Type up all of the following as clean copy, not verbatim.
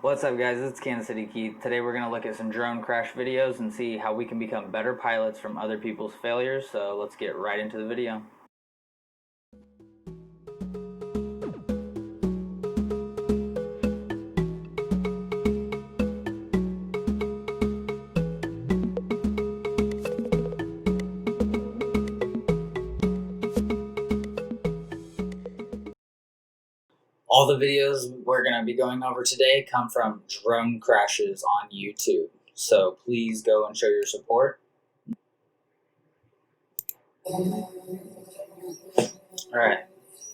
What's up, guys? It's Kansas City Keith. Today we're going to look at some drone crash videos and see how we can become better pilots from other people's failures. So let's get right into the video. All the videos we're going to be going over today come from drone crashes on YouTube. So please go and show your support. Alright,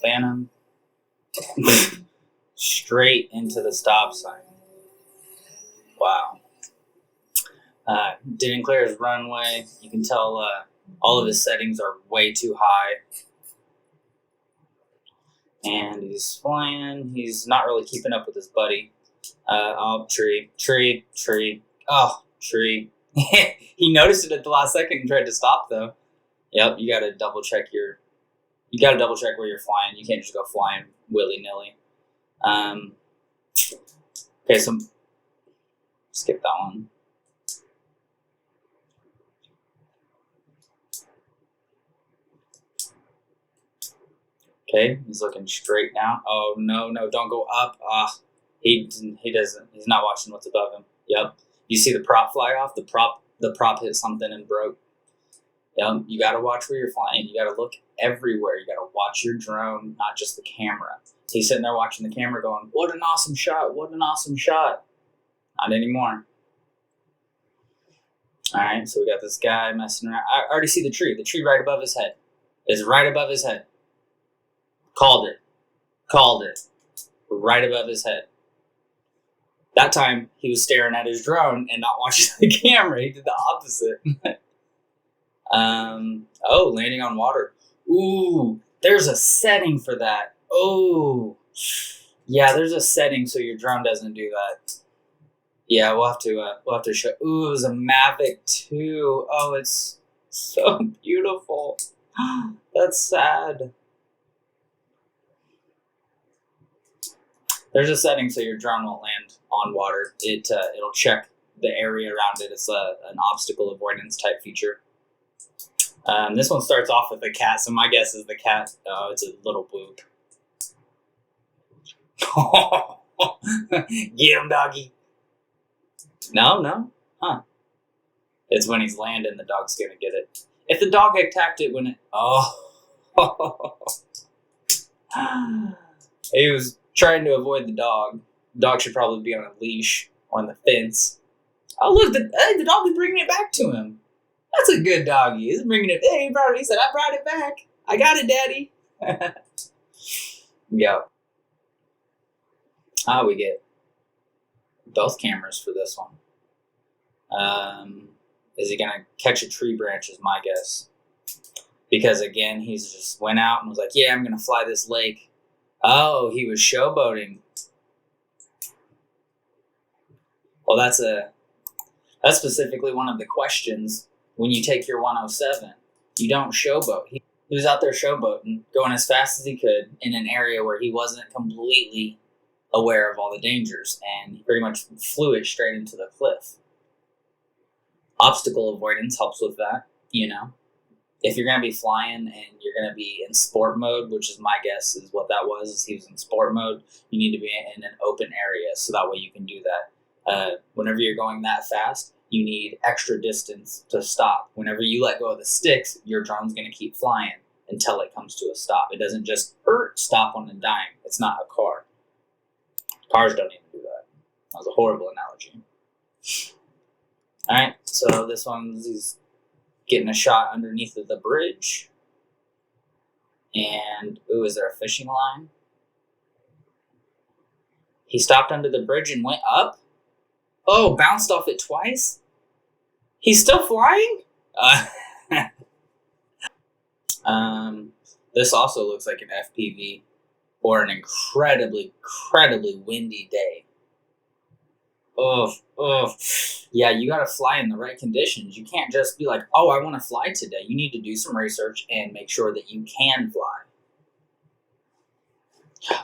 Phantom. Straight into the stop sign. Wow. Didn't clear his runway. You can tell all of his settings are way too high. And he's flying. He's not really keeping up with his buddy. Tree. Oh, tree. He noticed it at the last second and tried to stop, though. Yep, you gotta double check where you're flying. You can't just go flying willy-nilly. Okay, so skip that one. Okay, he's looking straight now. Oh, no, don't go up. He doesn't. He's not watching what's above him. Yep. You see the prop fly off? The prop hit something and broke. Yep. You got to watch where you're flying. You got to look everywhere. You got to watch your drone, not just the camera. He's sitting there watching the camera going, what an awesome shot. What an awesome shot. Not anymore. All right, so we got this guy messing around. I already see the tree. The tree right above his head. It's right above his head. Called it. Right above his head. That time, he was staring at his drone and not watching the camera. He did the opposite. Landing on water. Ooh, there's a setting for that. Oh, yeah, there's a setting so your drone doesn't do that. Yeah, we'll have to show. Ooh, it was a Mavic too. Oh, it's so beautiful. That's sad. There's a setting so your drone won't land on water. It'll check the area around it. It's an obstacle avoidance type feature. This one starts off with a cat, so my guess is the cat. Oh, it's a little boob. Get him, doggy. No, huh? It's when he's landing, the dog's gonna get it. If the dog attacked it when it, he was trying to avoid the dog. The dog should probably be on a leash or on the fence. Oh, look, the dog is bringing it back to him. That's a good doggy. He's bringing it. Hey, he said, I brought it back. I got it, Daddy. Yep. We get both cameras for this one. Is he gonna catch a tree branch is my guess. Because again, he's just went out and was like, yeah, I'm gonna fly this lake. Oh, he was showboating. Well, that's specifically one of the questions when you take your 107. You don't showboat. He was out there showboating, going as fast as he could in an area where he wasn't completely aware of all the dangers, and he pretty much flew it straight into the cliff. Obstacle avoidance helps with that, you know. If you're going to be flying and you're going to be in sport mode, which is my guess is what that was, is he was in sport mode, you need to be in an open area so that way you can do that. Whenever you're going that fast, you need extra distance to stop. Whenever you let go of the sticks, your drone's going to keep flying until it comes to a stop. It doesn't just stop on a dime. It's not a car. Cars don't even do that. That was a horrible analogy. All right, so this one's he's getting a shot underneath of the bridge. And, ooh, is there a fishing line? He stopped under the bridge and went up? Oh, bounced off it twice? He's still flying? This also looks like an FPV or an incredibly windy day. Yeah, you gotta fly in the right conditions. You can't just be like, oh, I want to fly today. You need to do some research and make sure that you can fly.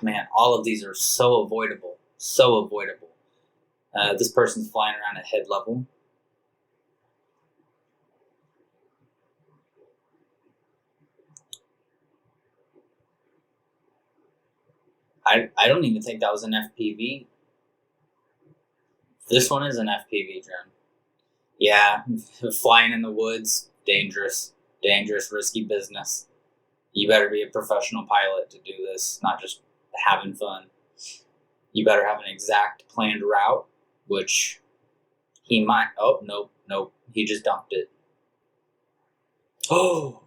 Man, all of these are so avoidable. This person's flying around at head level. I don't even think that was an FPV. This one is an FPV drone. Yeah, flying in the woods, dangerous, risky business. You better be a professional pilot to do this, not just having fun. You better have an exact planned route, which he might. Oh, nope. He just dumped it. Oh,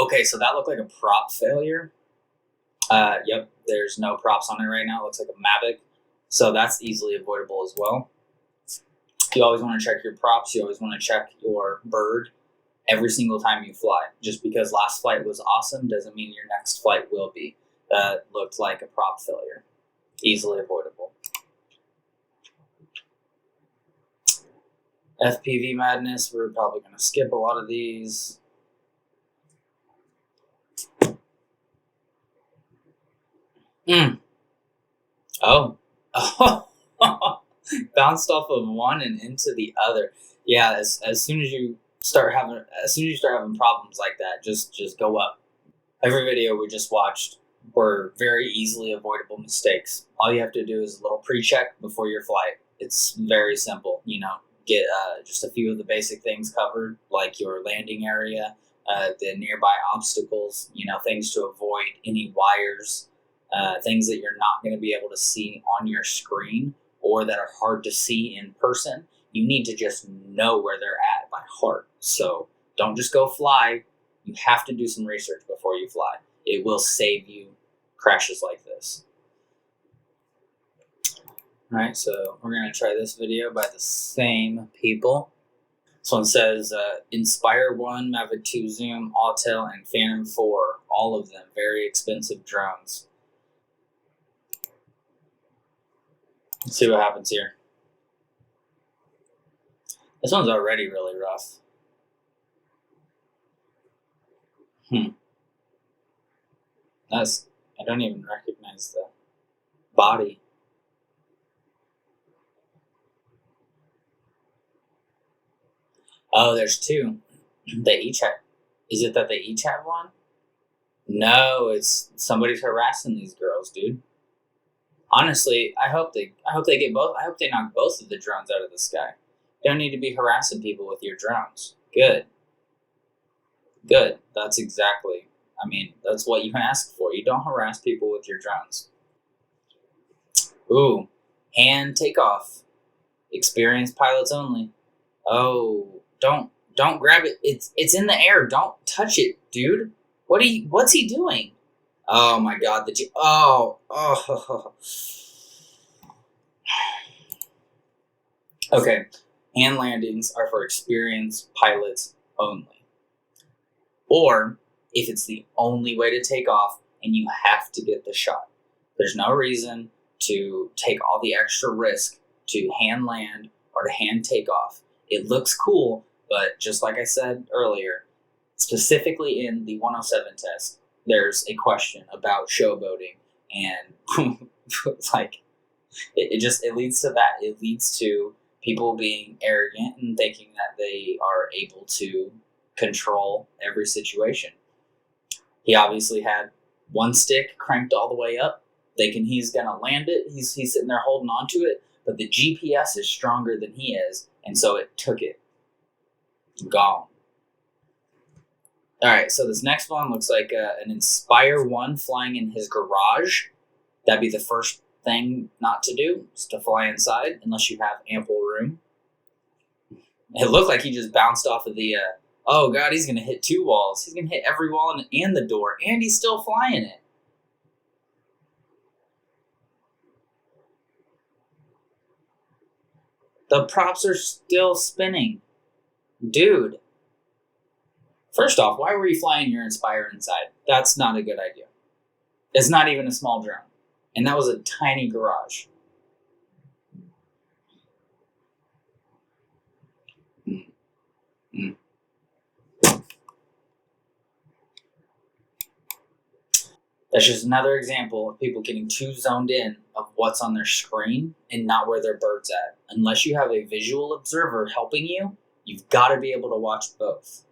okay. So that looked like a prop failure. Yep, there's no props on it right now. It looks like a Mavic. So that's easily avoidable as well. You always want to check your props. You always want to check your bird every single time you fly. Just because last flight was awesome doesn't mean your next flight will be. That looked like a prop failure. Easily avoidable. FPV madness, we're probably going to skip a lot of these. Oh. Bounced off of one and into the other. Yeah, as soon as you start having problems like that, just go up. Every video we just watched were very easily avoidable mistakes. All you have to do is a little pre-check before your flight. It's very simple. Get just a few of the basic things covered, like your landing area, the nearby obstacles, things to avoid, any wires, things that you're not going to be able to see on your screen or that are hard to see in person. You need to just know where they're at by heart. So don't just go fly. You have to do some research before you fly. It will save you crashes like this. All right, so we're going to try this video by the same people. This one says, Inspire 1, Mavic 2 Zoom, Autel, and Phantom 4. All of them very expensive drones. Let's see what happens here. This one's already really rough. I don't even recognize the body. Oh, there's two. They each have. Is it that they each have one? No, it's somebody's harassing these girls, dude. Honestly, I hope they get both. I hope they knock both of the drones out of the sky. You don't need to be harassing people with your drones. Good. That's exactly. That's what you can ask for. You don't harass people with your drones. Ooh, hand takeoff. Experienced pilots only. Oh, don't grab it. It's in the air. Don't touch it, dude. What's he doing? Oh my god, oh. Okay, hand landings are for experienced pilots only. Or if it's the only way to take off and you have to get the shot. There's no reason to take all the extra risk to hand land or to hand take off. It looks cool, but just like I said earlier, specifically in the 107 test, there's a question about showboating, and it leads to that. It leads to people being arrogant and thinking that they are able to control every situation. He obviously had one stick cranked all the way up, thinking he's gonna land it. He's sitting there holding on to it, but the GPS is stronger than he is, and so it took it. Gone. All right, so this next one looks like an Inspire 1 flying in his garage. That'd be the first thing not to do, is to fly inside unless you have ample room. It looked like he just bounced off of the, oh god, he's going to hit two walls. He's going to hit every wall and the door, and he's still flying it. The props are still spinning. Dude. First off, why were you flying your Inspire inside? That's not a good idea. It's not even a small drone. And that was a tiny garage. That's just another example of people getting too zoned in of what's on their screen and not where their bird's at. Unless you have a visual observer helping you, you've got to be able to watch both.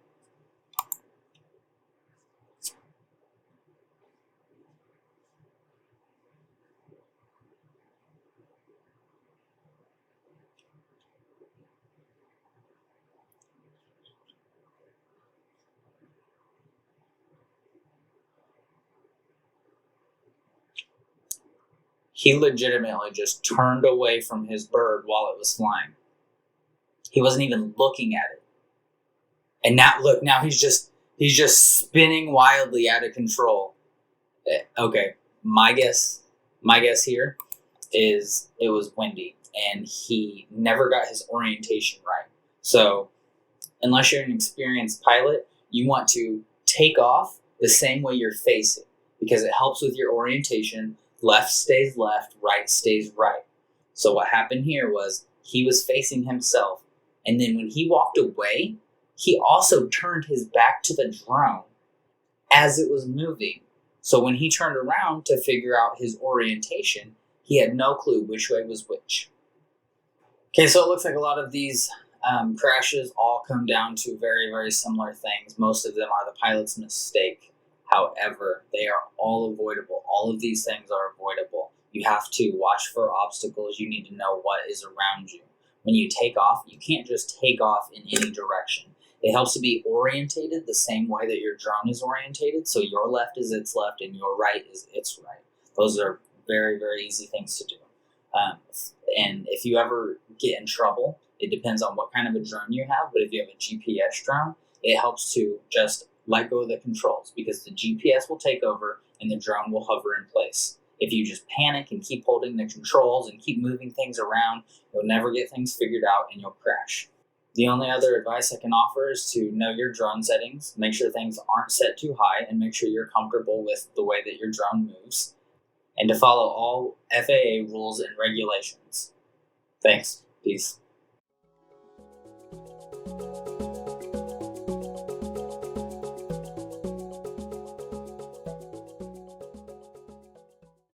He legitimately just turned away from his bird while it was flying. He wasn't even looking at it. And now look, now he's just spinning wildly out of control. Okay, my guess here is it was windy and he never got his orientation right. So, unless you're an experienced pilot, you want to take off the same way you're facing because it helps with your orientation. Left stays left, right stays right. So what happened here was he was facing himself, and then when he walked away, he also turned his back to the drone as it was moving. So when he turned around to figure out his orientation, he had no clue which way was which. Okay, so it looks like a lot of these crashes all come down to very, very similar things. Most of them are the pilot's mistake. However, they are all avoidable. All of these things are avoidable. You have to watch for obstacles. You need to know what is around you. When you take off, you can't just take off in any direction. It helps to be orientated the same way that your drone is orientated. So your left is its left and your right is its right. Those are very, very easy things to do. And if you ever get in trouble, it depends on what kind of a drone you have. But if you have a GPS drone, it helps to just let go of the controls because the GPS will take over and the drone will hover in place. If you just panic and keep holding the controls and keep moving things around, you'll never get things figured out and you'll crash. The only other advice I can offer is to know your drone settings, make sure things aren't set too high, and make sure you're comfortable with the way that your drone moves, and to follow all FAA rules and regulations. Thanks. Peace.